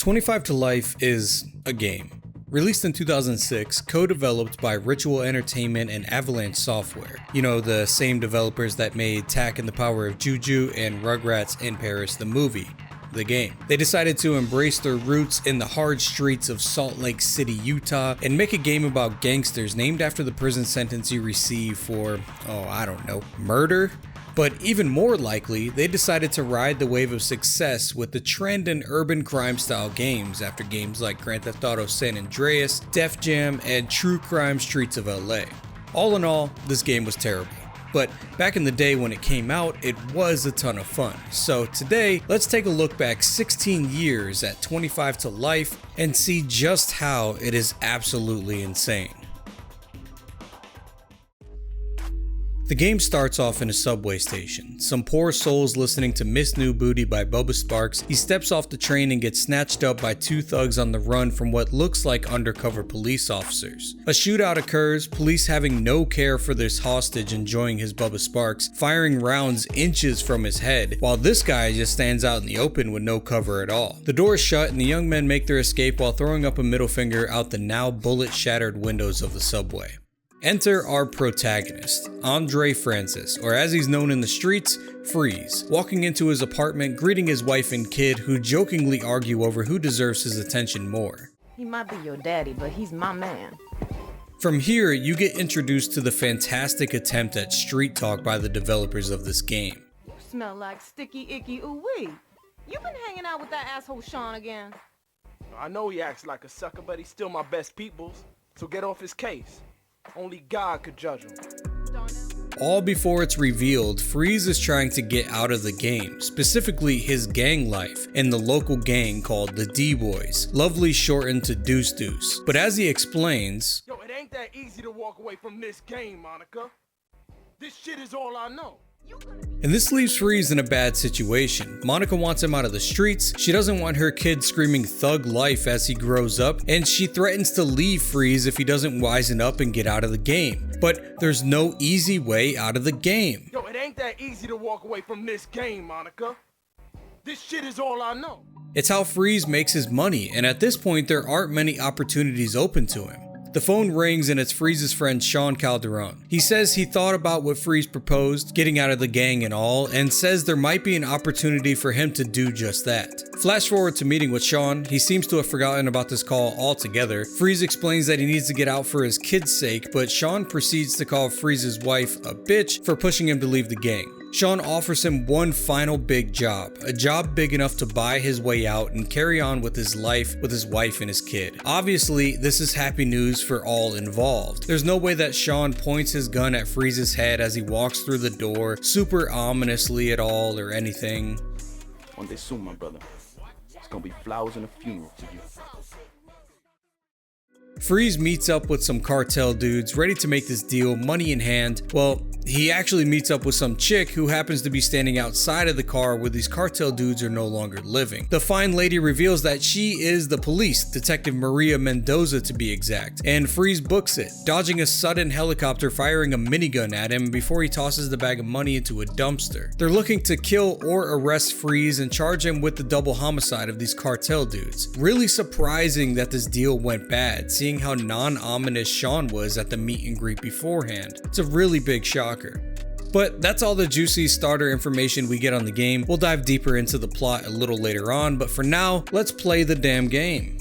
25 to Life is a game. Released in 2006, co-developed by Ritual Entertainment and Avalanche Software. You know, the same developers that made Tak and the Power of Juju and Rugrats in Paris the movie, the game. They decided to embrace their roots in the hard streets of Salt Lake City, Utah, and make a game about gangsters named after the prison sentence you receive for, murder? But even more likely, they decided to ride the wave of success with the trend in urban crime style games after games like Grand Theft Auto San Andreas, Def Jam, and True Crime Streets of LA. All in all, this game was terrible. But back in the day when it came out, it was a ton of fun. So today, let's take a look back 16 years at 25 to Life and see just how it is absolutely insane. The game starts off in a subway station. Some poor souls listening to Miss New Booty by Bubba Sparxxx. He steps off the train and gets snatched up by two thugs on the run from what looks like undercover police officers. A shootout occurs, police having no care for this hostage enjoying his Bubba Sparxxx, firing rounds inches from his head, while this guy just stands out in the open with no cover at all. The door is shut and the young men make their escape while throwing up a middle finger out the now bullet-shattered windows of the subway. Enter our protagonist, Andre Francis, or as he's known in the streets, Freeze, walking into his apartment, greeting his wife and kid, who jokingly argue over who deserves his attention more. He might be your daddy, but he's my man. From here, you get introduced to the fantastic attempt at street talk by the developers of this game. You smell like sticky icky ooh-wee. You been hanging out with that asshole Sean again? I know he acts like a sucker, but he's still my best peoples, so get off his case. Only God could judge him. All before it's revealed, Freeze is trying to get out of the game, specifically his gang life in the local gang called the D-Boys, lovely shortened to Deuce Deuce. But as he explains, Yo, it ain't that easy to walk away from this game, Monica. This shit is all I know. And this leaves Freeze in a bad situation. Monica wants him out of the streets, she doesn't want her kid screaming thug life as he grows up, and she threatens to leave Freeze if he doesn't wisen up and get out of the game. But there's no easy way out of the game. Yo, it ain't that easy to walk away from this game, Monica. This shit is all I know. It's how Freeze makes his money, and at this point there aren't many opportunities open to him. The phone rings and it's Freeze's friend Sean Calderon. He says he thought about what Freeze proposed, getting out of the gang and all, and says there might be an opportunity for him to do just that. Flash forward to meeting with Sean. He seems to have forgotten about this call altogether. Freeze explains that he needs to get out for his kid's sake, but Sean proceeds to call Freeze's wife a bitch for pushing him to leave the gang. Sean offers him one final big job, a job big enough to buy his way out and carry on with his life with his wife and his kid. Obviously, this is happy news for all involved. There's no way that Sean points his gun at Freeze's head as he walks through the door, super ominously at all or anything. One day soon, my brother. It's gonna be flowers and a funeral for you. Freeze meets up with some cartel dudes ready to make this deal, money in hand. Well, he actually meets up with some chick who happens to be standing outside of the car where these cartel dudes are no longer living. The fine lady reveals that she is the police, Detective Maria Mendoza to be exact, and Freeze books it, dodging a sudden helicopter firing a minigun at him before he tosses the bag of money into a dumpster. They're looking to kill or arrest Freeze and charge him with the double homicide of these cartel dudes. Really surprising that this deal went bad, seeing how non-ominous Sean was at the meet and greet beforehand. It's a really big shocker. But that's all the juicy starter information we get on the game. We'll dive deeper into the plot a little later on, but for now, let's play the damn game.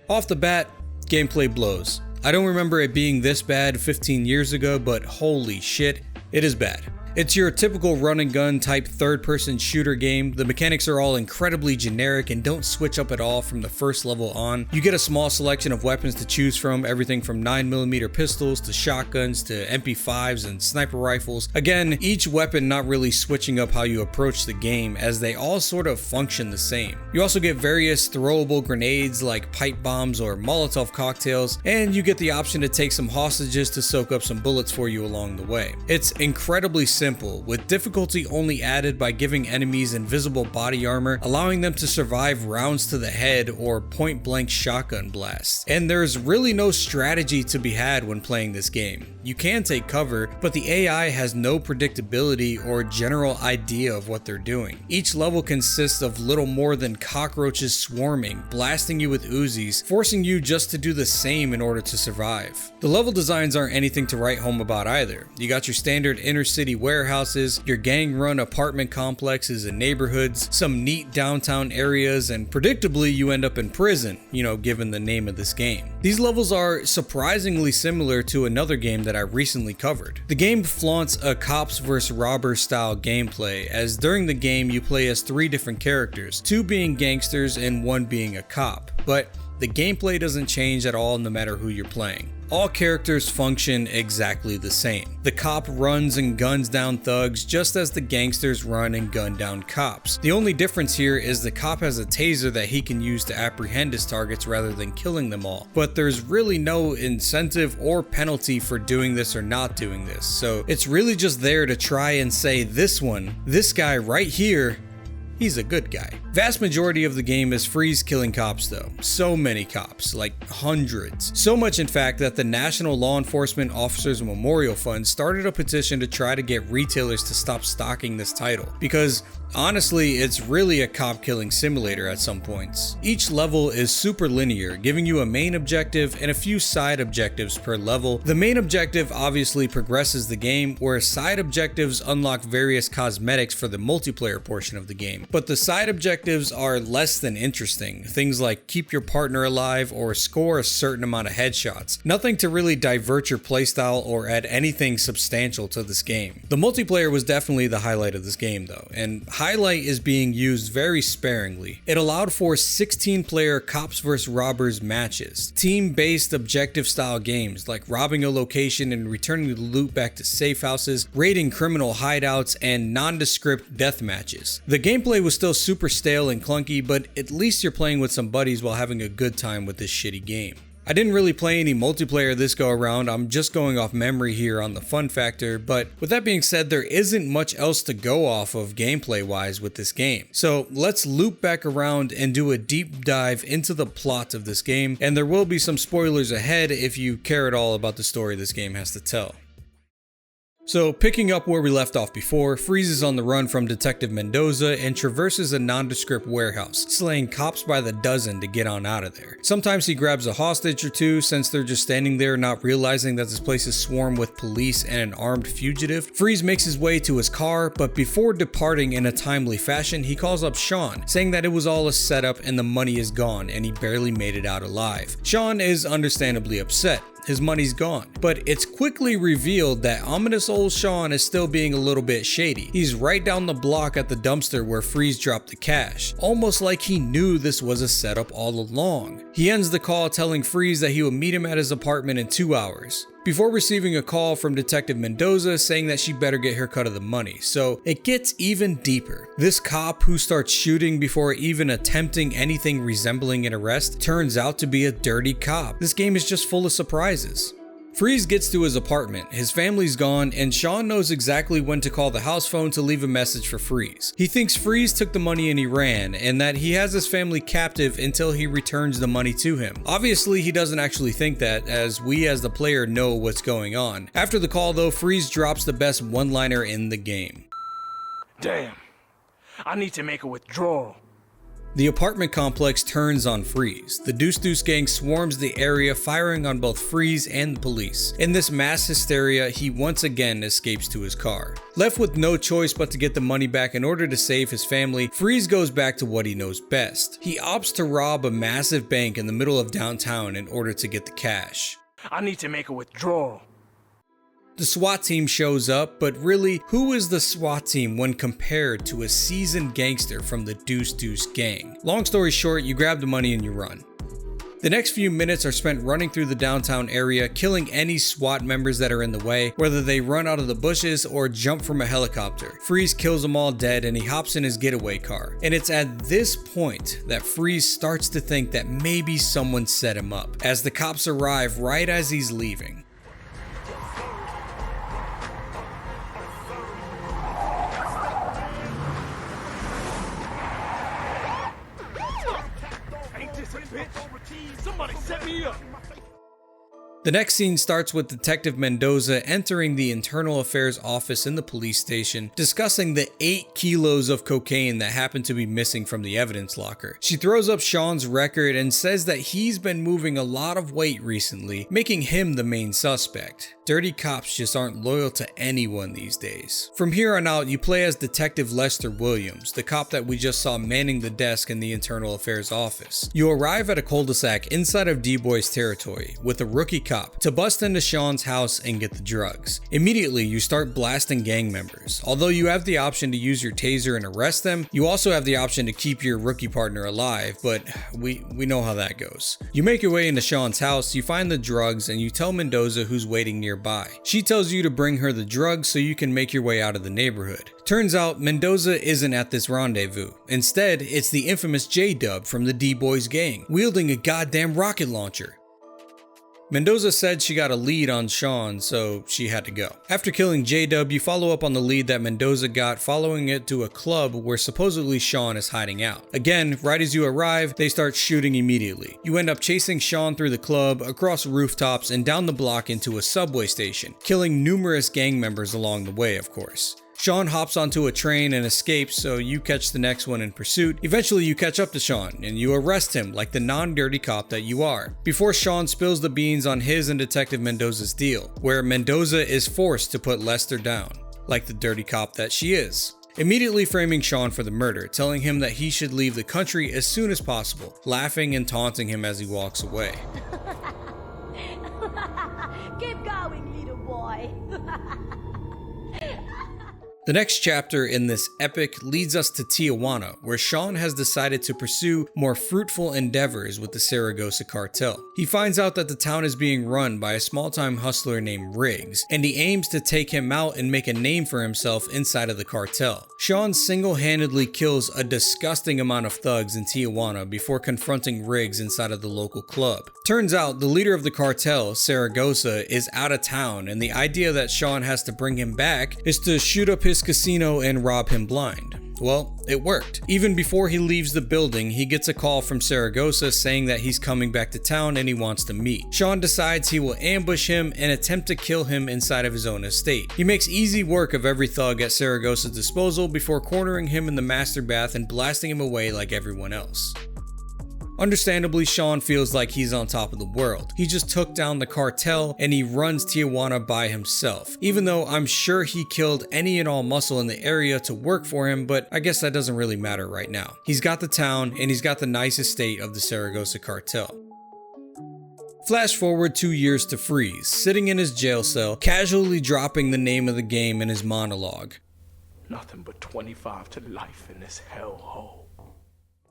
Off the bat, gameplay blows. I don't remember it being this bad 15 years ago, but holy shit, it is bad. It's your typical run and gun type third-person shooter game. The mechanics are all incredibly generic and don't switch up at all from the first level on. You get a small selection of weapons to choose from, everything from 9mm pistols to shotguns to MP5s and sniper rifles. Again, each weapon not really switching up how you approach the game, as they all sort of function the same. You also get various throwable grenades like pipe bombs or Molotov cocktails, and you get the option to take some hostages to soak up some bullets for you along the way. It's incredibly simple, with difficulty only added by giving enemies invisible body armor, allowing them to survive rounds to the head or point-blank shotgun blasts. And there's really no strategy to be had when playing this game. You can take cover, but the AI has no predictability or general idea of what they're doing. Each level consists of little more than cockroaches swarming, blasting you with Uzis, forcing you just to do the same in order to survive. The level designs aren't anything to write home about either. You got your standard inner city warehouses, your gang run apartment complexes and neighborhoods, some neat downtown areas, and predictably you end up in prison, given the name of this game. These levels are surprisingly similar to another game that I recently covered. The game flaunts a cops vs robbers style gameplay, as during the game you play as 3 different characters, 2 being gangsters and 1 being a cop. But the gameplay doesn't change at all no matter who you're playing. All characters function exactly the same. The cop runs and guns down thugs just as the gangsters run and gun down cops. The only difference here is the cop has a taser that he can use to apprehend his targets rather than killing them all. But there's really no incentive or penalty for doing this or not doing this. So it's really just there to try and say this guy right here, he's a good guy. Vast majority of the game is Freeze killing cops though. So many cops, like hundreds. So much in fact that the National Law Enforcement Officers Memorial Fund started a petition to try to get retailers to stop stocking this title. Because honestly, it's really a cop killing simulator at some points. Each level is super linear, giving you a main objective and a few side objectives per level. The main objective obviously progresses the game, whereas side objectives unlock various cosmetics for the multiplayer portion of the game. But the side objectives are less than interesting. Things like keep your partner alive or score a certain amount of headshots. Nothing to really divert your playstyle or add anything substantial to this game. The multiplayer was definitely the highlight of this game though, and highlight is being used very sparingly. It allowed for 16-player cops vs robbers matches, team-based objective style games like robbing a location and returning the loot back to safe houses, raiding criminal hideouts, and nondescript death matches. The gameplay was still super stale and clunky, but at least you're playing with some buddies while having a good time with this shitty game. I didn't really play any multiplayer this go around, I'm just going off memory here on the fun factor, but with that being said, there isn't much else to go off of gameplay wise with this game. So let's loop back around and do a deep dive into the plot of this game, and there will be some spoilers ahead if you care at all about the story this game has to tell. So picking up where we left off before, Freeze is on the run from Detective Mendoza and traverses a nondescript warehouse, slaying cops by the dozen to get on out of there. Sometimes he grabs a hostage or two since they're just standing there not realizing that this place is swarmed with police and an armed fugitive. Freeze makes his way to his car, but before departing in a timely fashion, he calls up Sean, saying that it was all a setup and the money is gone and he barely made it out alive. Sean is understandably upset. His money's gone. But it's quickly revealed that ominous old Sean is still being a little bit shady. He's right down the block at the dumpster where Freeze dropped the cash, almost like he knew this was a setup all along. He ends the call telling Freeze that he will meet him at his apartment in 2 hours, before receiving a call from Detective Mendoza saying that she better get her cut of the money. So it gets even deeper. This cop who starts shooting before even attempting anything resembling an arrest turns out to be a dirty cop. This game is just full of surprises. Freeze gets to his apartment, his family's gone, and Sean knows exactly when to call the house phone to leave a message for Freeze. He thinks Freeze took the money and he ran, and that he has his family captive until he returns the money to him. Obviously, he doesn't actually think that, as we as the player know what's going on. After the call though, Freeze drops the best one-liner in the game. Damn, I need to make a withdrawal. The apartment complex turns on Freeze. The Deuce Deuce gang swarms the area, firing on both Freeze and the police. In this mass hysteria, he once again escapes to his car. Left with no choice but to get the money back in order to save his family, Freeze goes back to what he knows best. He opts to rob a massive bank in the middle of downtown in order to get the cash. I need to make a withdrawal. The SWAT team shows up, but really, who is the SWAT team when compared to a seasoned gangster from the Deuce Deuce gang? Long story short, you grab the money and you run. The next few minutes are spent running through the downtown area, killing any SWAT members that are in the way, whether they run out of the bushes or jump from a helicopter. Freeze kills them all dead and he hops in his getaway car. And it's at this point that Freeze starts to think that maybe someone set him up, as the cops arrive right as he's leaving. The next scene starts with Detective Mendoza entering the Internal Affairs office in the police station, discussing the 8 kilos of cocaine that happened to be missing from the evidence locker. She throws up Sean's record and says that he's been moving a lot of weight recently, making him the main suspect. Dirty cops just aren't loyal to anyone these days. From here on out, you play as Detective Lester Williams, the cop that we just saw manning the desk in the Internal Affairs office. You arrive at a cul-de-sac inside of D-Boy's territory with a rookie cop to bust into Sean's house and get the drugs. Immediately, you start blasting gang members. Although you have the option to use your taser and arrest them, you also have the option to keep your rookie partner alive, but we know how that goes. You make your way into Sean's house, you find the drugs, and you tell Mendoza who's waiting nearby. She tells you to bring her the drugs so you can make your way out of the neighborhood. Turns out Mendoza isn't at this rendezvous. Instead, it's the infamous J-Dub from the D-Boys gang, wielding a goddamn rocket launcher. Mendoza said she got a lead on Sean, so she had to go. After killing J-Dub, you follow up on the lead that Mendoza got, following it to a club where supposedly Sean is hiding out. Again, right as you arrive, they start shooting immediately. You end up chasing Sean through the club, across rooftops, and down the block into a subway station, killing numerous gang members along the way, of course. Sean hops onto a train and escapes, so you catch the next one in pursuit. Eventually you catch up to Sean, and you arrest him like the non-dirty cop that you are, before Sean spills the beans on his and Detective Mendoza's deal, where Mendoza is forced to put Lester down, like the dirty cop that she is. Immediately framing Sean for the murder, telling him that he should leave the country as soon as possible, laughing and taunting him as he walks away. Keep going, little boy. The next chapter in this epic leads us to Tijuana, where Sean has decided to pursue more fruitful endeavors with the Saragossa cartel. He finds out that the town is being run by a small-time hustler named Riggs, and he aims to take him out and make a name for himself inside of the cartel. Sean single-handedly kills a disgusting amount of thugs in Tijuana before confronting Riggs inside of the local club. Turns out the leader of the cartel, Saragossa, is out of town, and the idea that Sean has to bring him back is to shoot up his casino and rob him blind. Well, it worked. Even before he leaves the building, he gets a call from Saragossa saying that he's coming back to town and he wants to meet. Sean decides he will ambush him and attempt to kill him inside of his own estate. He makes easy work of every thug at Saragossa's disposal before cornering him in the master bath and blasting him away like everyone else. Understandably, Sean feels like he's on top of the world. He just took down the cartel and he runs Tijuana by himself. Even though I'm sure he killed any and all muscle in the area to work for him, but I guess that doesn't really matter right now. He's got the town and he's got the nice estate of the Saragossa cartel. Flash forward 2 years to Freeze, sitting in his jail cell, casually dropping the name of the game in his monologue. Nothing but 25 to life in this hellhole.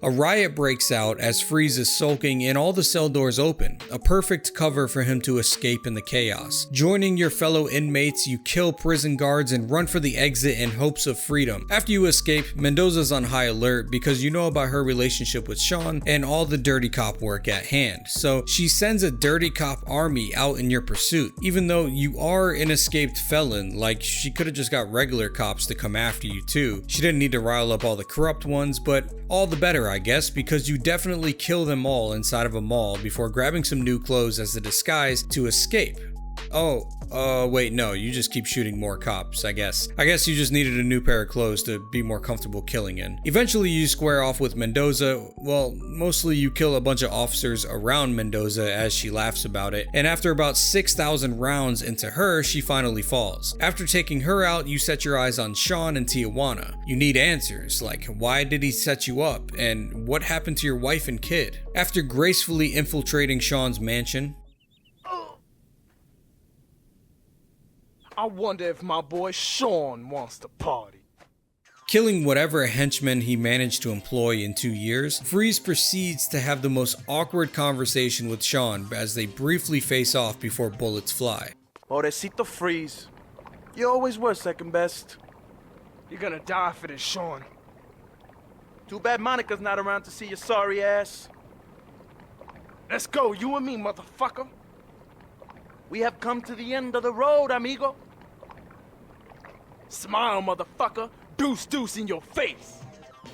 A riot breaks out as Freeze is sulking and all the cell doors open, a perfect cover for him to escape in the chaos. Joining your fellow inmates, you kill prison guards and run for the exit in hopes of freedom. After you escape, Mendoza's on high alert because you know about her relationship with Sean and all the dirty cop work at hand. So she sends a dirty cop army out in your pursuit. Even though you are an escaped felon, like she could have just got regular cops to come after you too. She didn't need to rile up all the corrupt ones, but all the better, I guess, because you definitely kill them all inside of a mall before grabbing some new clothes as a disguise to escape. Wait, no, you just keep shooting more cops, I guess. I guess you just needed a new pair of clothes to be more comfortable killing in. Eventually you square off with Mendoza. Well, mostly you kill a bunch of officers around Mendoza as she laughs about it, and after about 6,000 rounds into her, she finally falls. After taking her out, you set your eyes on Sean and Tijuana. You need answers, like why did he set you up, and what happened to your wife and kid? After gracefully infiltrating Sean's mansion, I wonder if my boy Sean wants to party. killing whatever henchmen he managed to employ in 2 years, Freeze proceeds to have the most awkward conversation with Sean as they briefly face off before bullets fly. Pobrecito Freeze. You always were second best. You're gonna die for this, Sean. Too bad Monica's not around to see your sorry ass. Let's go, you and me, motherfucker. We have come to the end of the road, amigo. Smile, motherfucker. Deuce in your face.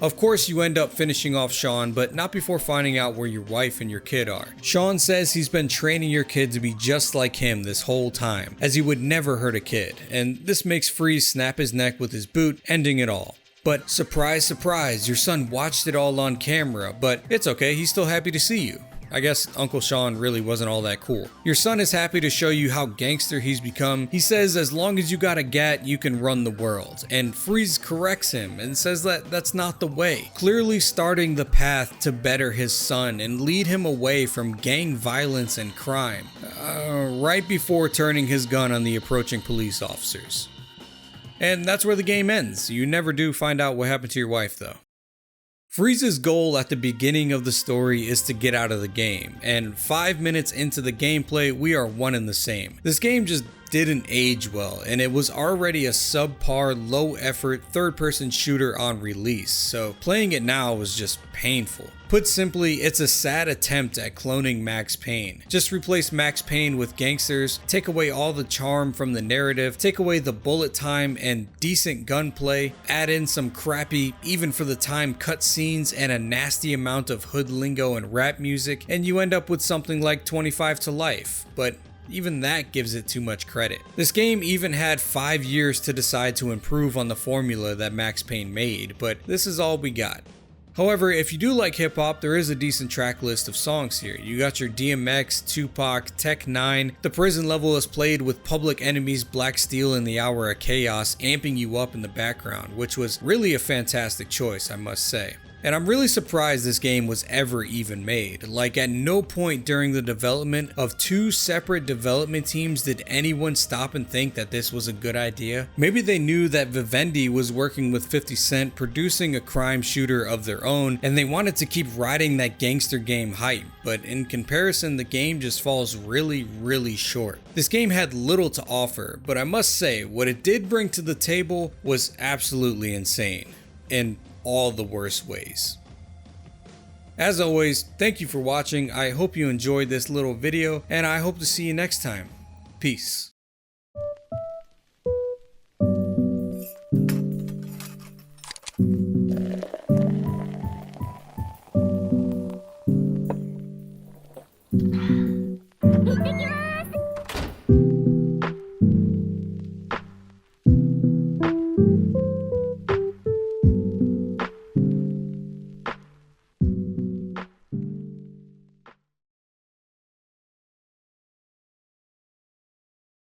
Of course, you end up finishing off Sean, but not before finding out where your wife and your kid are. Sean says he's been training your kid to be just like him this whole time, as he would never hurt a kid, and this makes Freeze snap his neck with his boot, ending it all. But surprise, surprise, your son watched it all on camera, but it's okay, he's still happy to see you. I guess Uncle Sean really wasn't all that cool. Your son is happy to show you how gangster he's become. He says as long as you got a gat, you can run the world. And Freeze corrects him and says that that's not the way. Clearly starting the path to better his son and lead him away from gang violence and crime. Right before turning his gun on the approaching police officers. And that's where the game ends. You never do find out what happened to your wife though. Freeze's goal at the beginning of the story is to get out of the game, and 5 minutes into the gameplay, we are one and the same. This game just didn't age well, and it was already a subpar, low-effort, third-person shooter on release, so playing it now was just painful. Put simply, it's a sad attempt at cloning Max Payne. Just replace Max Payne with gangsters, take away all the charm from the narrative, take away the bullet time and decent gunplay, add in some crappy, even for the time, cutscenes and a nasty amount of hood lingo and rap music, and you end up with something like 25 to Life, but even that gives it too much credit. This game even had 5 years to decide to improve on the formula that Max Payne made, but this is all we got. However, if you do like hip hop, there is a decent track list of songs here. You got your DMX, Tupac, Tech 9. The prison level is played with Public Enemy's Black Steel in the Hour of Chaos amping you up in the background, which was really a fantastic choice, I must say. And I'm really surprised this game was ever even made. Like, at no point during the development of 2 separate development teams did anyone stop and think that this was a good idea. Maybe they knew that Vivendi was working with 50 Cent producing a crime shooter of their own, and they wanted to keep riding that gangster game hype, but in comparison the game just falls really short. This game had little to offer, but I must say what it did bring to the table was absolutely insane. In all the worst ways. As always, thank you for watching. I hope you enjoyed this little video, and I hope to see you next time. Peace.